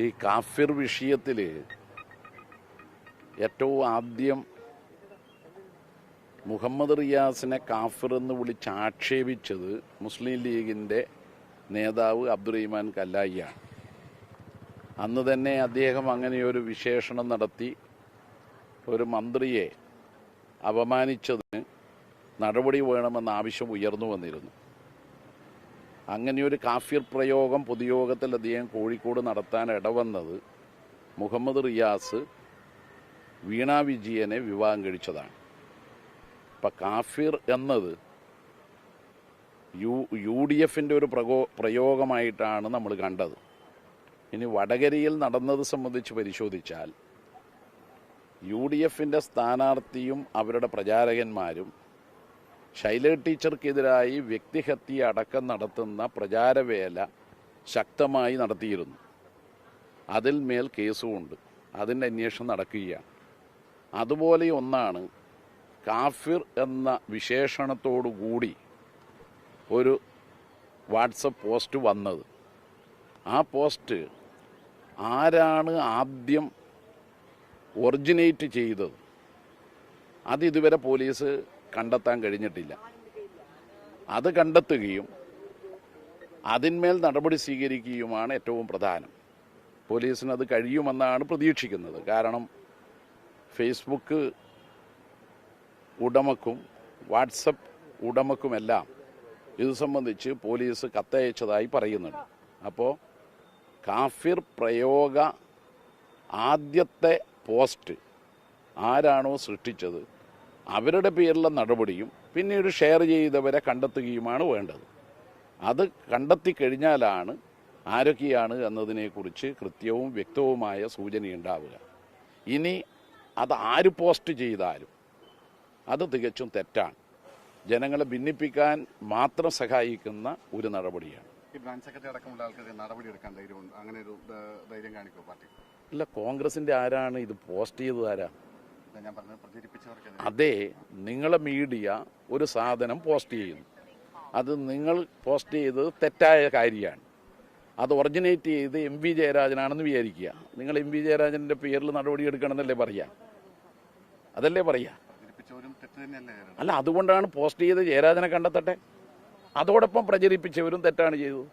ഈ കാഫിർ വിഷയത്തിൽ ഏറ്റവും ആദ്യം മുഹമ്മദ് റിയാസിനെ കാഫിർ എന്ന് വിളിച്ച് ആക്ഷേപിച്ചത് മുസ്ലിം ലീഗിൻ്റെ നേതാവ് അബ്ദുറഹിമാൻ കല്ലായിയാണ്. അന്ന് തന്നെ അദ്ദേഹം അങ്ങനെയൊരു വിശേഷണം നടത്തി ഒരു മന്ത്രിയെ അപമാനിച്ചതിന് നടപടി വേണമെന്ന ആവശ്യം ഉയർന്നു വന്നിരുന്നു. അങ്ങനെയൊരു കാഫിർ പ്രയോഗം പൊതുയോഗത്തിൽ അദ്ദേഹം കോഴിക്കോട് നടത്താൻ ഇടവന്നത് മുഹമ്മദ് റിയാസ് വീണ വിജയനെ വിവാഹം കഴിച്ചതാണ്. അപ്പം കാഫിർ എന്നത് യു ഡി എഫിൻ്റെ ഒരു പ്രയോഗമായിട്ടാണ് നമ്മൾ കണ്ടത്. ഇനി വടകരയിൽ നടന്നത് സംബന്ധിച്ച് പരിശോധിച്ചാൽ യു ഡി എഫിൻ്റെ സ്ഥാനാർത്ഥിയും അവരുടെ പ്രചാരകന്മാരും ശൈല ടീച്ചർക്കെതിരായി വ്യക്തിഹത്യ അടക്കം നടത്തുന്ന പ്രചാരവേല ശക്തമായി നടത്തിയിരുന്നു. അതിൽ മേൽ കേസുമുണ്ട്. അതിൻ്റെ അന്വേഷണം നടക്കുകയാണ്. അതുപോലെ ഒന്നാണ് കാഫിർ എന്ന വിശേഷണത്തോടു കൂടി ഒരു വാട്സപ്പ് പോസ്റ്റ് വന്നത്. ആ പോസ്റ്റ് ആരാണ് ആദ്യം ഒറിജിനേറ്റ് ചെയ്തത് അതിതുവരെ പോലീസ് കണ്ടെത്താൻ കഴിഞ്ഞിട്ടില്ല. അത് കണ്ടെത്തുകയും അതിന്മേൽ നടപടി സ്വീകരിക്കുകയുമാണ് ഏറ്റവും പ്രധാനം. പോലീസിന് അത് കഴിയുമെന്നാണ് പ്രതീക്ഷിക്കുന്നത്. കാരണം ഫേസ്ബുക്ക് ഉടമക്കും വാട്സപ്പ് ഉടമക്കുമെല്ലാം ഇത് സംബന്ധിച്ച് പോലീസ് കത്തയച്ചതായി പറയുന്നുണ്ട്. അപ്പോൾ കാഫിർ പ്രയോഗ ആദ്യത്തെ പോസ്റ്റ് ആരാണോ സൃഷ്ടിച്ചത് അവരുടെ പേരിലുള്ള നടപടിയും പിന്നീട് ഷെയർ ചെയ്തവരെ കണ്ടെത്തുകയുമാണ് വേണ്ടത്. അത് കണ്ടെത്തിക്കഴിഞ്ഞാലാണ് ആരൊക്കെയാണ് എന്നതിനെക്കുറിച്ച് കൃത്യവും വ്യക്തവുമായ സൂചനയുണ്ടാവുക. ഇനി അത് ആര് പോസ്റ്റ് ചെയ്താലും അത് തികച്ചും തെറ്റാണ്. ജനങ്ങളെ ഭിന്നിപ്പിക്കാൻ മാത്രം സഹായിക്കുന്ന ഒരു നടപടിയാണ്. ഈ ബ്രാഞ്ച് സെക്രട്ടറി അടക്കമുള്ള ആൾക്കാർ നടപടി എടുക്കാൻ ധൈര്യമുണ്ട്. അങ്ങനെ ഒരു ധൈര്യം കാണിക്കുമോ പാർട്ടി? ഇല്ല, കോൺഗ്രസിൻ്റെ ആരാണ് ഇത് പോസ്റ്റ് ചെയ്തത്? ആരാ? ഞാൻ പറഞ്ഞത് പ്രചരിപ്പിച്ചവർക്ക്. അതെ, നിങ്ങളെ മീഡിയ ഒരു സാധനം പോസ്റ്റ് ചെയ്യുന്നു. അത് നിങ്ങൾ പോസ്റ്റ് ചെയ്തത് തെറ്റായ കാര്യമാണ്. അത് ഒറിജിനേറ്റ് ചെയ്ത് എം വി ജയരാജനാണെന്ന് വിചാരിക്കുക. നിങ്ങൾ എം വി ജയരാജൻ്റെ പേരിൽ നടപടി എടുക്കണമെന്നല്ലേ പറയുക? അതല്ലേ പറയുക? അല്ല, അതുകൊണ്ടാണ് പോസ്റ്റ് ചെയ്ത് ജയരാജനെ കണ്ടെത്തട്ടെ. അതോടൊപ്പം പ്രചരിപ്പിച്ചവരും തെറ്റാണ് ചെയ്തത്.